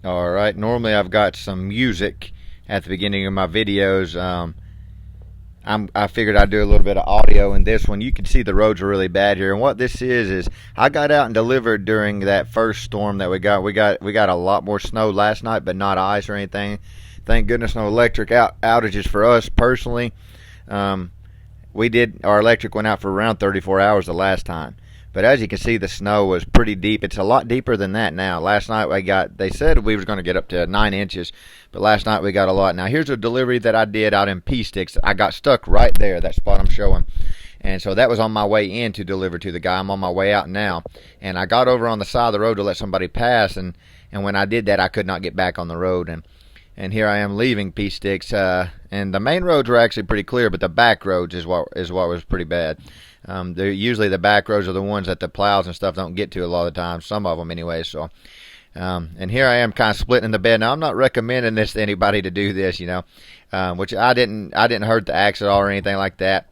Alright, normally I've got some music at the beginning of my videos. I figured I'd do a little bit of audio in this one. You can see the roads are really bad here, and what this is I got out and delivered during that first storm that we got. We got a lot more snow last night, but not ice or anything. Thank goodness no electric outages for us personally. Um, we did our electric went out for around 34 hours the last time. But as you can see, the snow was pretty deep. It's a lot deeper than that now. Last night they said we was going to get up to 9 inches, but last night we got a lot. Now here's a delivery that I did out in P Sticks. I got stuck right there, that spot I'm showing. And so that was on my way in to deliver to the guy. I'm on my way out now. And I got over on the side of the road to let somebody pass, and when I did that, I could not get back on the road. And here I am leaving P Sticks, and the main roads were actually pretty clear, but the back roads is what was pretty bad. They're usually the back roads are the ones that the plows and stuff don't get to a lot of the time, some of them anyway. So, and here I am kind of splitting the bed. Now I'm not recommending this to anybody to do this, which I didn't hurt the axe at all or anything like that.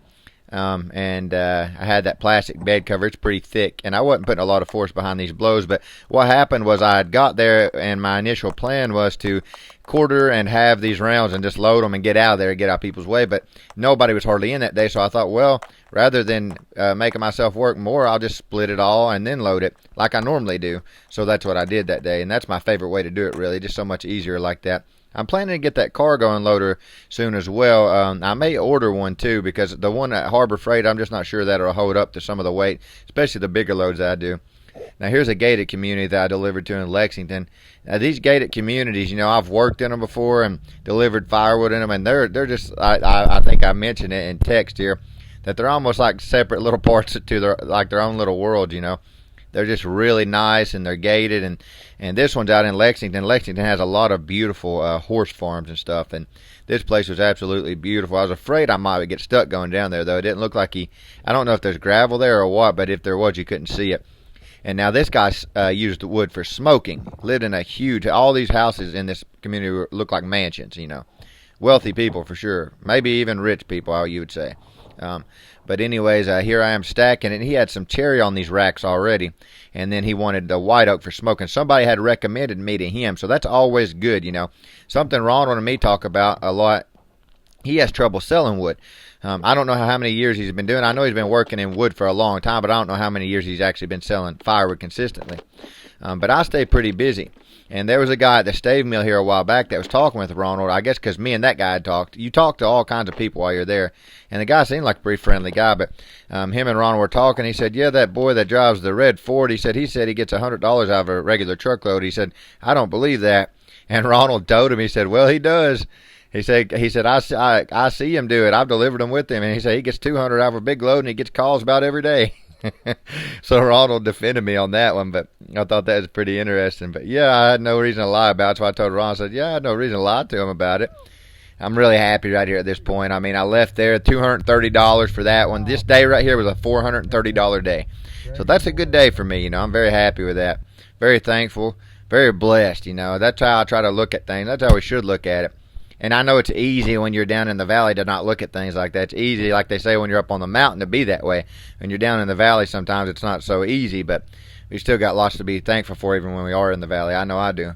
And I had that plastic bed cover. It's pretty thick, and I wasn't putting a lot of force behind these blows. But what happened was I had got there, and my initial plan was to quarter and have these rounds and just load them and get out of there and get out people's way. But nobody was hardly in that day, so I thought, well, rather than making myself work more, I'll just split it all and then load it like I normally do. So that's what I did that day, and that's my favorite way to do it, really. Just so much easier like that. I'm planning to get that cargo unloader soon as well. I may order one too, because the one at Harbor Freight, I'm just not sure that it'll hold up to some of the weight, especially the bigger loads that I do. Now here's a gated community that I delivered to in Lexington. Now these gated communities, I've worked in them before and delivered firewood in them, and they're just I think I mentioned it in text here that they're almost like separate little parts to their own little world. They're just really nice, and they're gated, and this one's out in Lexington. Lexington has a lot of beautiful horse farms and stuff, and this place was absolutely beautiful. I was afraid I might get stuck going down there, though. It didn't look like I don't know if there's gravel there or what, but if there was, you couldn't see it. And now this guy used the wood for smoking. Lived in all these houses in this community look like mansions, Wealthy people for sure. Maybe even rich people, you would say. But anyways, here I am stacking it. And he had some cherry on these racks already, and then he wanted the white oak for smoking. Somebody had recommended me to him, so that's always good, Something Ronald and me talk about a lot. He has trouble selling wood. I don't know how many years he's been doing. I know he's been working in wood for a long time, but I don't know how many years he's actually been selling firewood consistently. But I stay pretty busy. And there was a guy at the Stave mill here a while back that was talking with Ronald. I guess because me and that guy had talked. You talk to all kinds of people while you're there. And the guy seemed like a pretty friendly guy. But him and Ronald were talking. He said, yeah, that boy that drives the red Ford, he said he gets $100 out of a regular truckload. He said, I don't believe that. And Ronald told him, he said, well, he does. He said, I see him do it. I've delivered him with him. And he said he gets 200 out of a big load, and he gets calls about every day. So Ronald defended me on that one, but I thought that was pretty interesting. But yeah, I had no reason to lie about it, so I told Ronald, I said, yeah, I had no reason to lie to him about it. I'm really happy right here at this point. I mean, I left there $230 for that one. This day right here was a $430 day. So that's a good day for me, I'm very happy with that. Very thankful, very blessed, That's how I try to look at things. That's how we should look at it. And I know it's easy when you're down in the valley to not look at things like that. It's easy, like they say, when you're up on the mountain to be that way. When you're down in the valley, sometimes it's not so easy, but we still got lots to be thankful for even when we are in the valley. I know I do.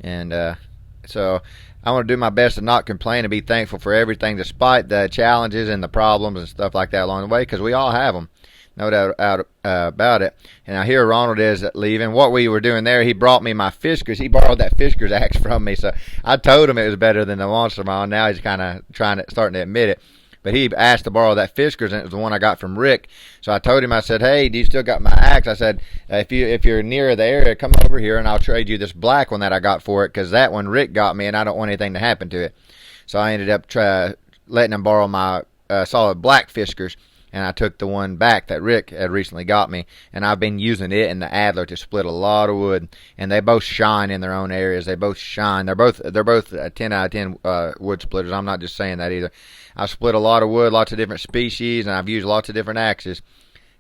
And so I want to do my best to not complain and be thankful for everything despite the challenges and the problems and stuff like that along the way, because we all have them. No doubt about it. And now here Ronald is leaving. What we were doing there, he brought me my Fiskars. He borrowed that Fiskars axe from me. So I told him it was better than the Monster Mine. Now he's kind of starting to admit it. But he asked to borrow that Fiskars, and it was the one I got from Rick. So I told him, I said, hey, do you still got my axe? I said, if you're near the area, come over here, and I'll trade you this black one that I got for it, because that one Rick got me, and I don't want anything to happen to it. So I ended up letting him borrow my solid black Fiskars. And I took the one back that Rick had recently got me, and I've been using it and the Adler to split a lot of wood, and they both shine in their own areas. They both shine. They're both 10 out of 10 wood splitters. I'm not just saying that either. I've split a lot of wood, lots of different species, and I've used lots of different axes.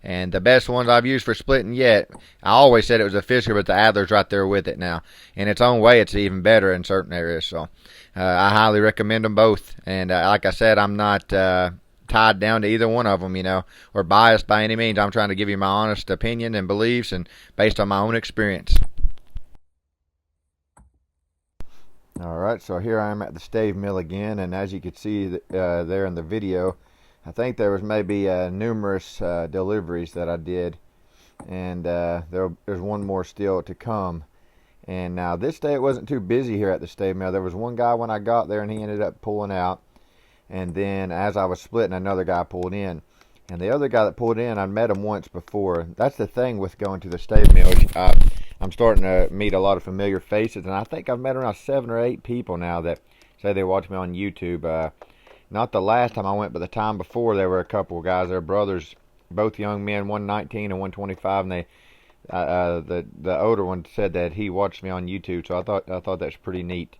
And the best ones I've used for splitting yet, I always said it was a Fisker, but the Adler's right there with it now. In its own way, it's even better in certain areas. So I highly recommend them both. And like I said, I'm not tied down to either one of them, or biased by any means. I'm trying to give you my honest opinion and beliefs, and based on my own experience. Alright, so here I am at the Stave mill again, and as you can see there in the video, I think there was maybe numerous deliveries that I did, and there's one more still to come. And now this day it wasn't too busy here at the Stave mill. There was one guy when I got there and he ended up pulling out, and then as I was splitting, another guy pulled in. And the other guy that pulled in, I met him once before. That's the thing with going to the Stave mill. I'm starting to meet a lot of familiar faces, and I think I've met around 7 or 8 people now that say they watch me on YouTube. Not the last time I went, but the time before, there were a couple of guys. They're brothers, both young men, one 19 and one 25, and the older one said that he watched me on YouTube, so I thought that's pretty neat.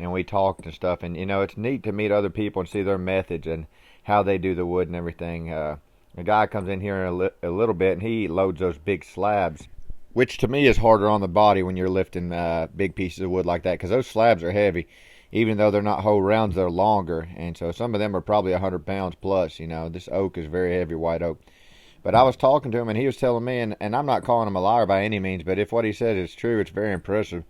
And we talked and stuff, and it's neat to meet other people and see their methods and how they do the wood and everything. A guy comes in here in a little bit, and he loads those big slabs, which to me is harder on the body when you're lifting big pieces of wood like that, because those slabs are heavy. Even though they're not whole rounds, they're longer, and so some of them are probably 100 pounds plus. This oak is very heavy, white oak. But I was talking to him, and he was telling me, and I'm not calling him a liar by any means, but if what he said is true, it's very impressive.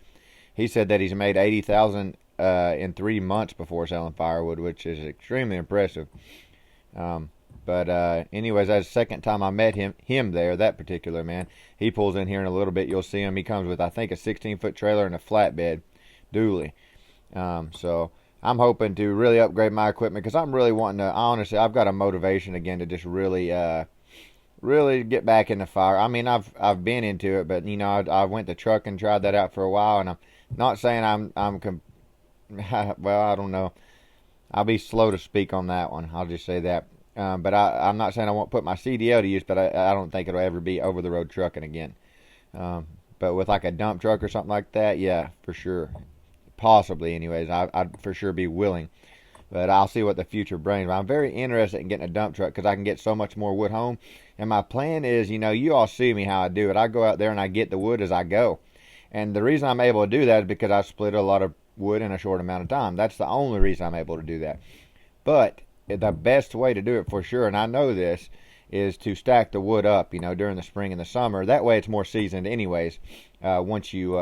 He said that he's made 80,000 in 3 months before selling firewood, which is extremely impressive. But anyways, that's the second time I met him there, that particular man. He pulls in here in a little bit. You'll see him. He comes with, I think, a 16-foot trailer and a flatbed dually. So I'm hoping to really upgrade my equipment, because I'm really wanting to, honestly, I've got a motivation again to just really get back in the fire. I mean, I've been into it, but I went to truck and tried that out for a while, and I'm not saying well, I don't know. I'll be slow to speak on that one. I'll just say that. But I'm not saying I won't put my CDL to use, but I don't think it'll ever be over-the-road trucking again. But with like a dump truck or something like that, yeah, for sure. Possibly, anyways. I'd for sure be willing. But I'll see what the future brings. But I'm very interested in getting a dump truck, because I can get so much more wood home. And my plan is, you all see me how I do it. I go out there and I get the wood as I go. And the reason I'm able to do that is because I split a lot of wood in a short amount of time. That's the only reason I'm able to do that. But the best way to do it for sure, and I know this, is to stack the wood up, during the spring and the summer. That way it's more seasoned anyways, once you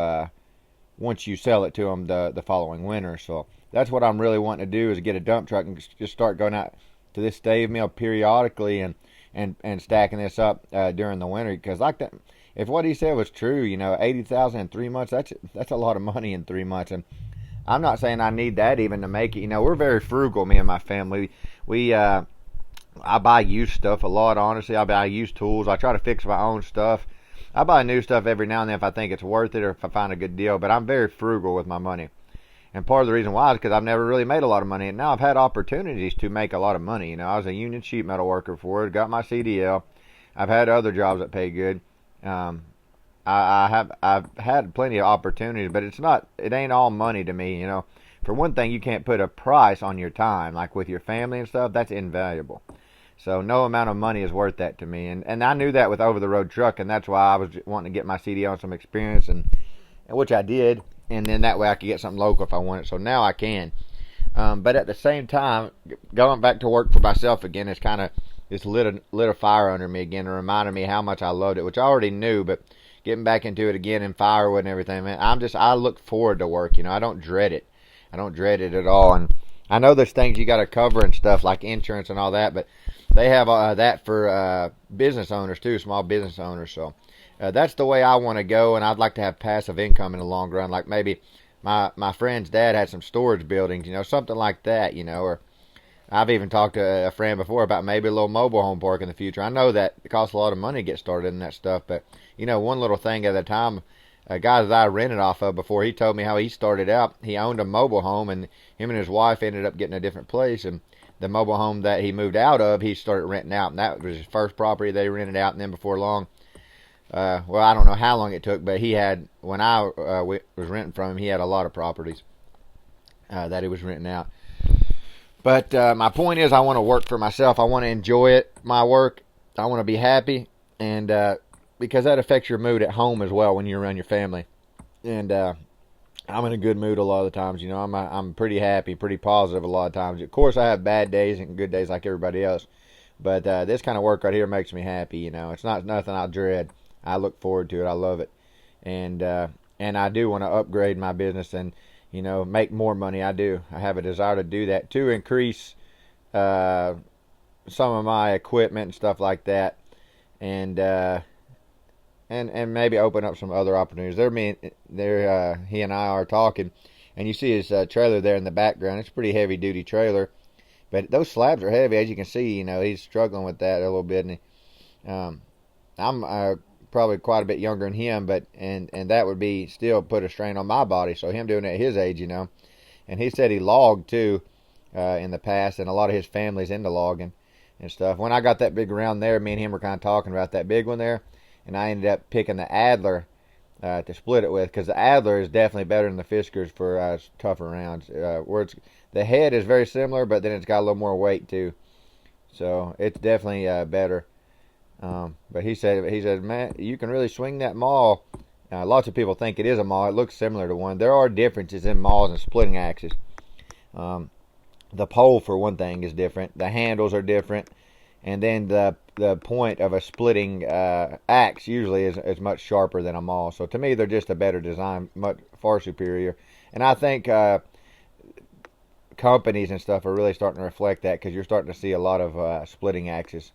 sell it to them the following winter. So that's what I'm really wanting to do, is get a dump truck and just start going out to this Stave mill periodically and stacking this up during the winter. Because like that, if what he said was true, 80,000 in 3 months, that's a lot of money in 3 months. And I'm not saying I need that even to make it. We're very frugal, me and my family. I buy used stuff a lot, honestly. I buy used tools. I try to fix my own stuff. I buy new stuff every now and then if I think it's worth it or if I find a good deal, but I'm very frugal with my money. And part of the reason why is because I've never really made a lot of money, and now I've had opportunities to make a lot of money. I was a union sheet metal worker before, got my CDL. I've had other jobs that pay good. I've had plenty of opportunities, but it ain't all money to me. For one thing, you can't put a price on your time, like with your family and stuff. That's invaluable. So no amount of money is worth that to me. And I knew that with over-the-road truck, and that's why I was wanting to get my CDL and some experience, and which I did. And then that way I could get something local if I wanted. So now I can. But at the same time, going back to work for myself again is kind of just lit a fire under me again, and reminded me how much I loved it, which I already knew, but getting back into it again in firewood and everything, man, I look forward to work. I don't dread it. I don't dread it at all. And I know there's things you got to cover and stuff like insurance and all that, but they have that for business owners too, small business owners. So that's the way I want to go, and I'd like to have passive income in the long run. Like maybe my friend's dad had some storage buildings, something like that, or I've even talked to a friend before about maybe a little mobile home park in the future. I know that it costs a lot of money to get started in that stuff, but one little thing at a time. A guy that I rented off of before, he told me how he started out. He owned a mobile home, and him and his wife ended up getting a different place. And the mobile home that he moved out of, he started renting out, and that was his first property they rented out. And then before long, well, I don't know how long it took, but he had, when I was renting from him, he had a lot of properties that he was renting out. But my point is, I want to work for myself. I want to enjoy it, my work. I want to be happy, and because that affects your mood at home as well when you're around your family. And I'm in a good mood a lot of the times. I'm pretty happy, pretty positive a lot of times. Of course, I have bad days and good days like everybody else. But this kind of work right here makes me happy. It's not nothing I dread. I look forward to it. I love it. And I do want to upgrade my business. And you know, make more money. I do. I have a desire to do that to increase some of my equipment and stuff like that, and and maybe open up some other opportunities. He and I are talking, and you see his trailer there in the background. It's a pretty heavy duty trailer, but those slabs are heavy, as you can see. You know, he's struggling with that a little bit, and I'm probably quite a bit younger than him, but and that would be still put a strain on my body. So him doing it at his age, you know, and he said he logged too in the past, and a lot of his family's into logging and stuff. When I got that big round there, me and him were kind of talking about that big one there, and I ended up picking the Adler to split it with, because the Adler is definitely better than the Fiskars for tougher rounds. The head is very similar, but then it's got a little more weight too, so it's definitely better. But he said, man, you can really swing that maul. Lots of people think it is a maul. It looks similar to one. There are differences in mauls and splitting axes. The pole, for one thing, is different. The handles are different, and then the point of a splitting axe usually is much sharper than a maul. So to me, they're just a better design, much far superior. And I think companies and stuff are really starting to reflect that, because you're starting to see a lot of splitting axes.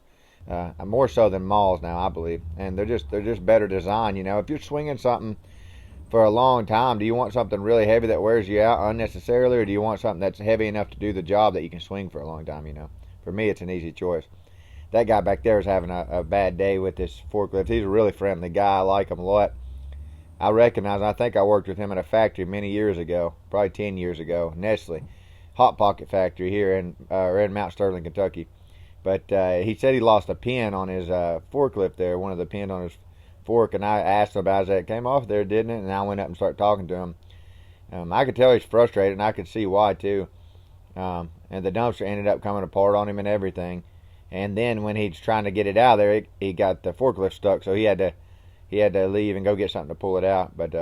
More so than mauls now, I believe, and they're just better design. You know, if you're swinging something for a long time, do you want something really heavy that wears you out unnecessarily, or do you want something that's heavy enough to do the job that you can swing for a long time? You know, for me, it's an easy choice. That guy back there is having a bad day with this forklift. He's a really friendly guy. I like him a lot. I recognize him. I think I worked with him at a factory many years ago, probably 10 years ago, Nestle Hot Pocket factory here in Mount Sterling, Kentucky. But he said he lost a pin on his forklift there, one of the pins on his fork, and I asked him about it. It came off there, didn't it? And I went up and started talking to him. I could tell he's frustrated, and I could see why too. And the dumpster ended up coming apart on him and everything. And then when he's trying to get it out of there, he got the forklift stuck, so he had to leave and go get something to pull it out. But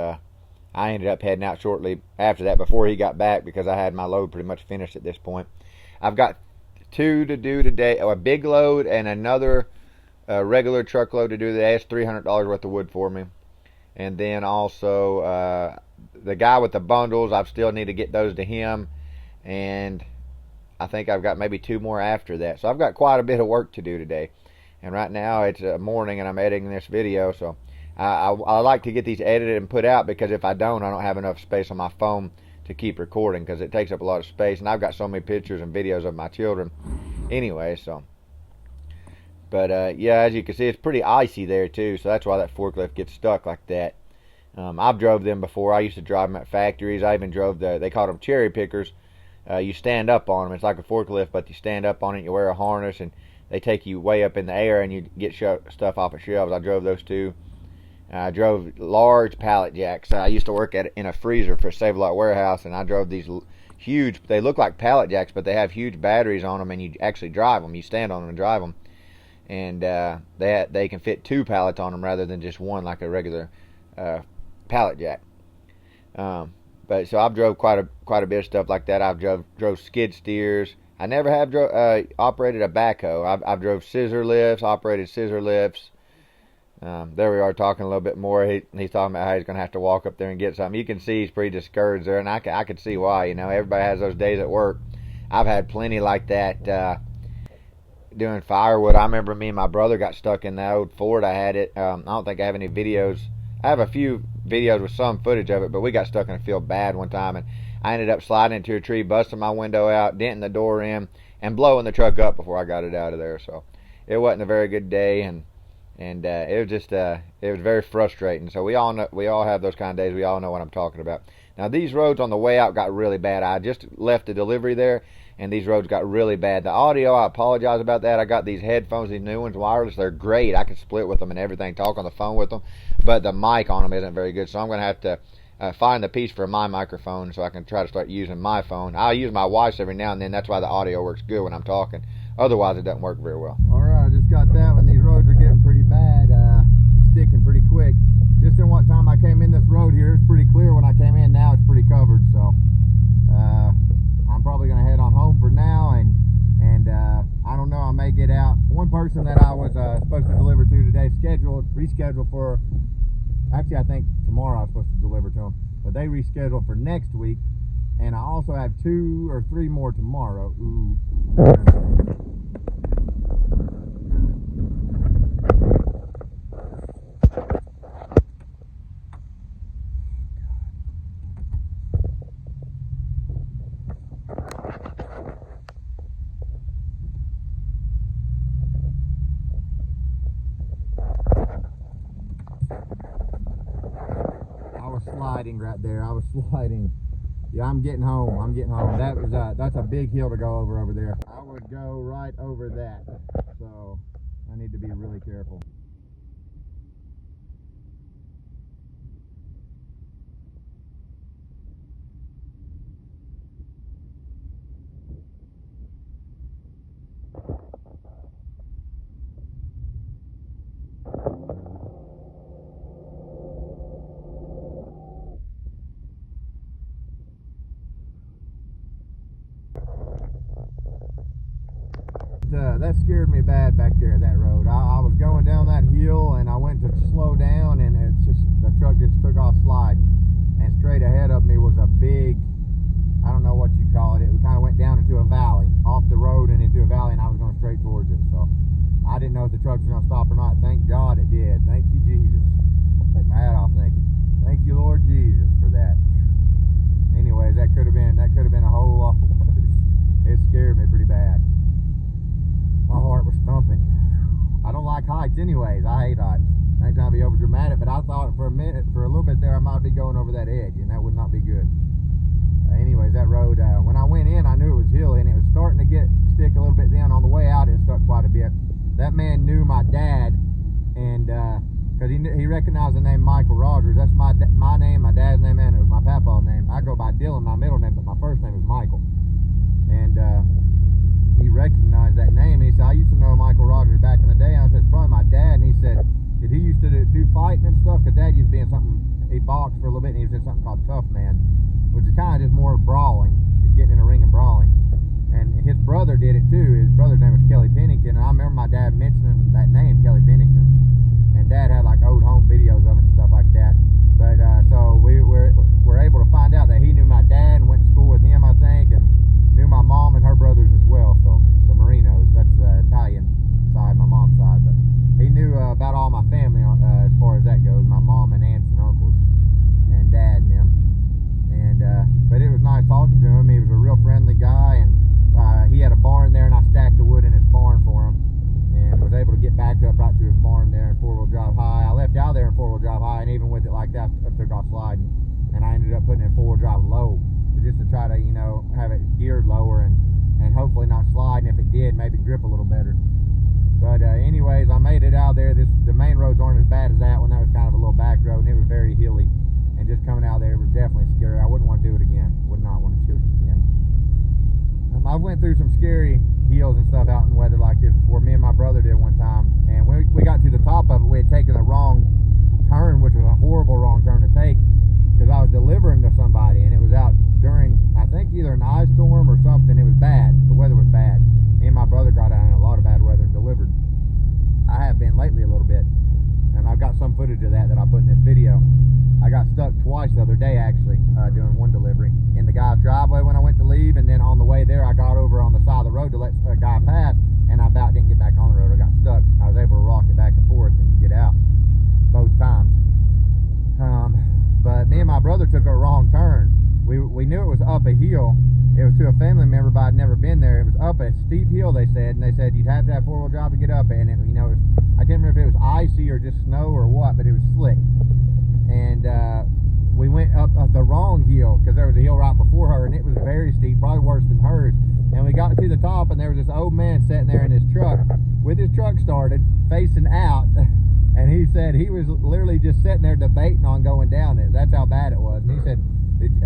I ended up heading out shortly after that, before he got back, because I had my load pretty much finished at this point. I've got 2 to do today, a big load and another regular truckload to do today. It's $300 worth of wood for me. And then also the guy with the bundles, I still need to get those to him, and I think I've got maybe 2 more after that. So I've got quite a bit of work to do today. And right now it's morning and I'm editing this video, so I like to get these edited and put out, because if I don't have enough space on my phone to keep recording, because it takes up a lot of space, and I've got so many pictures and videos of my children anyway. So but yeah, as you can see, it's pretty icy there too, so that's why that forklift gets stuck like that. I've drove them before. I used to drive them at factories. I even drove they called them cherry pickers. You stand up on them. It's like a forklift, but you stand up on it, you wear a harness, and they take you way up in the air, and you get stuff off of shelves. I drove those too. I drove large pallet jacks. I used to work in a freezer for Save a Lot warehouse, and I drove these huge, they look like pallet jacks, but they have huge batteries on them, and you actually drive them. You stand on them and drive them, and they can fit 2 pallets on them rather than just one, like a regular pallet jack. But so I've drove quite a bit of stuff like that. I've drove skid steers. I never have operated a backhoe. I've drove scissor lifts, operated scissor lifts. There we are talking a little bit more. He's talking about how he's going to have to walk up there and get something. You can see he's pretty discouraged there, and I can see why. You know, everybody has those days at work. I've had plenty like that doing firewood. I remember me and my brother got stuck in that old Ford. I had it. I don't think I have any videos. I have a few videos with some footage of it, but we got stuck in a field bad one time, and I ended up sliding into a tree, busting my window out, denting the door in, and blowing the truck up before I got it out of there. So it wasn't a very good day, and it was just it was very frustrating. So we all have those kind of days. We all know what I'm talking about. Now these roads on the way out got really bad. I just left the delivery there, and these roads got really bad. The audio, I apologize about that. I got these headphones, these new ones, wireless. They're great. I can split with them and everything, talk on the phone with them, but the mic on them isn't very good. So I'm going to have to find the piece for my microphone so I can try to start using my phone. I'll use my wife's every now and then. That's why the audio works good when I'm talking. Otherwise, it doesn't work very well. All right, I just got that one. These roads are getting pretty bad, sticking pretty quick. Just in what time I came in this road here, it's pretty clear when I came in. Now it's pretty covered, so I'm probably going to head on home for now, and I don't know, I may get out. One person that I was supposed to deliver to today rescheduled for, actually I think tomorrow I was supposed to deliver to them, but they rescheduled for next week. and I also have 2 or 3 more tomorrow. Ooh. Sliding right there. I was sliding. Yeah, I'm getting home. I'm getting home. That's a big hill to go over there. I would go right over that. So I need to be really careful. That scared me bad back there, that road. I was going down that hill and I went to slow down, and it's just, the truck just took off sliding, and straight ahead of me was a big, I don't know what you call it, it kind of went down into a valley, off the road and into a valley, and I was going straight towards it. So I didn't know if the truck was going to stop or not. Thank God it did. Thank you, Jesus. Take my hat off. Thank you, Lord Jesus, for that. Anyways, that could have been a whole lot worse. It scared me pretty bad. My heart was thumping. I don't like heights anyways. I hate heights. I ain't trying to be over dramatic, but I thought for a little bit there, I might be going over that edge, and that would not be good. Anyways, that road, when I went in, I knew it was hilly, and it was starting to stick a little bit down. On the way out, it stuck quite a bit. That man knew my dad, and because he recognized the name Michael Rogers. That's my name, my dad's name, and it was my papa's name. I go by Dylan, my middle name, but my first name is Michael. And he recognized that name, and he said, I used to know Michael Rogers back in the day. And I said, it's probably my dad. And he said, did he used to do fighting and stuff? Because Dad used to be in something, he boxed for a little bit, and he was in something called Tough Man, which is kind of just more brawling, getting in a ring and brawling. And his brother did it too. His brother's name was Kelly Pennington, and I remember my dad mentioning that name, Kelly Pennington. And Dad had like old home videos of it and stuff like that. But so we were able to find out that he knew my dad and went to school with him, I think, and knew my mom and her brothers as well. So the Marinos, that's the Italian side, my mom's side. But he knew about all my family as far as that goes, my mom and aunts and uncles and Dad and them. And but it was nice talking to him. He was a real friendly guy, and he had a barn there, and I stacked the wood in his barn for him, and was able to get back up right to his barn there in 4-wheel drive high. I left out there in 4-wheel drive high, and even with it like that, I took off sliding, and I ended up putting it in 4-wheel drive low, just to try to, you know, have it geared lower and hopefully not slide, and if it did, maybe grip a little better. But anyways, I made it out there. The main roads aren't as bad as that one. That was kind of a little back road, and it was very hilly, and just coming out there, it was definitely scary. I wouldn't want to do it again. Would not want to do it again. I went through some scary hills and stuff out in weather like this before. Me and my brother did one time, and when we got to the top of it, we had taken the wrong turn, which was a horrible wrong turn to take, because I was delivering to somebody, and it was out during, I think, either an ice storm or something. It was bad. The weather was bad. Me and my brother got out in a lot of bad weather and delivered. I have been lately a little bit, and I've got some footage of that I put in this video. I got stuck twice the other day, actually, doing one delivery in the guy's driveway when I went to leave, and then on the way there, I got over on the side of the road to let a guy pass, and I about didn't get back on the road. I got stuck. I was able to rock it back and forth and get out both times. But me and my brother took a wrong turn. We knew it was up a hill. It was to a family member, but I'd never been there. It was up a steep hill, they said, and they said you'd have to have 4-wheel drive to get up it. And it, you know, I can't remember if it was icy or just snow or what, but it was slick. And we went up the wrong hill, because there was a hill right before her, and it was very steep, probably worse than hers. And we got to the top, and there was this old man sitting there in his truck with his truck started, facing out. And he said he was literally just sitting there debating on going down it. That's how bad it was. And he said,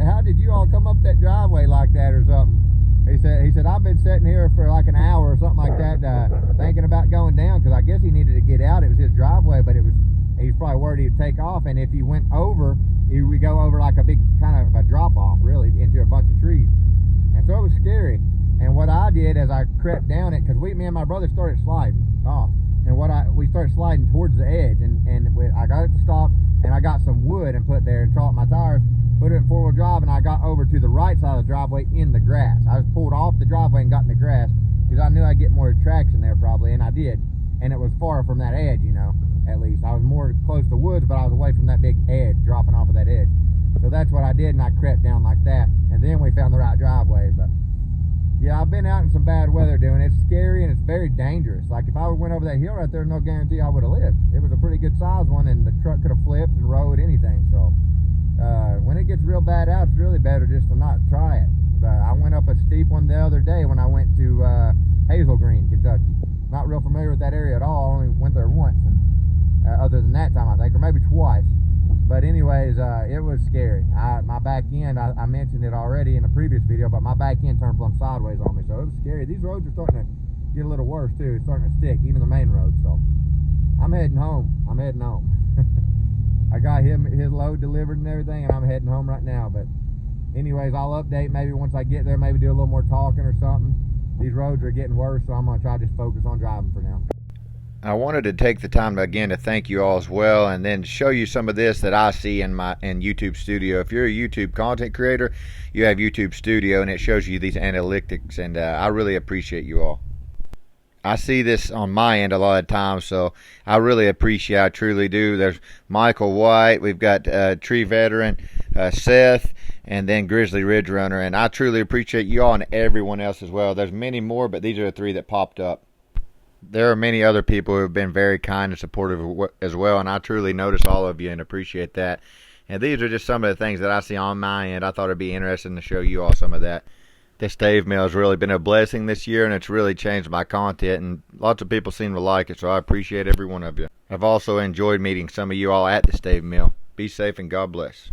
how did you all come up that driveway like that or something? He said, I've been sitting here for like an hour or something like that, thinking about going down, because I guess he needed to get out. It was his driveway, but he was probably worried he'd take off. And if he went over, he would go over like a big kind of a drop off, really, into a bunch of trees. And so it was scary. And what I did as I crept down it, because me and my brother started sliding off. And we started sliding towards the edge, and I got it to stop, and I got some wood and put there and trot my tires, put it in four-wheel drive, and I got over to the right side of the driveway in the grass. I was pulled off the driveway and got in the grass because I knew I'd get more traction there probably, and I did. And it was far from that edge, you know, at least. I was more close to woods, but I was away from that big edge, dropping off of that edge. So that's what I did, and I crept down like that. And then we found the right driveway. But yeah, I've been out in some bad weather doing it. It's scary and it's very dangerous. Like if I went over that hill right there, no guarantee I would have lived. It was a pretty good size one, and the truck could have flipped and rode anything. So when it gets real bad out, it's really better just to not try it. But I went up a steep one the other day when I went to Hazel Green, Kentucky. Not real familiar with that area at all. I only went there once, and other than that time I think, or maybe twice. But anyways, it was scary. My back end, I mentioned it already in a previous video, but my back end turned plumb sideways on me, so it was scary. These roads are starting to get a little worse too. It's starting to stick, even the main road. So I'm heading home. I got his load delivered and everything, and I'm heading home right now. But anyways, I'll update maybe once I get there, maybe do a little more talking or something. These roads are getting worse, so I'm going to try to just focus on driving for now. I wanted to take the time again to thank you all as well, and then show you some of this that I see in YouTube Studio. If you're a YouTube content creator, you have YouTube Studio, and it shows you these analytics, and I really appreciate you all. I see this on my end a lot of times, so I really appreciate it. I truly do. There's Michael White, we've got Tree Veteran, Seth, and then Grizzly Ridge Runner, and I truly appreciate you all and everyone else as well. There's many more, but these are the three that popped up. There are many other people who have been very kind and supportive as well, and I truly notice all of you and appreciate that. And these are just some of the things that I see on my end. I thought it'd be interesting to show you all some of that. This stave mill has really been a blessing this year, and it's really changed my content, and lots of people seem to like it, so I appreciate every one of you. I've also enjoyed meeting some of you all at the stave mill. Be safe and God bless.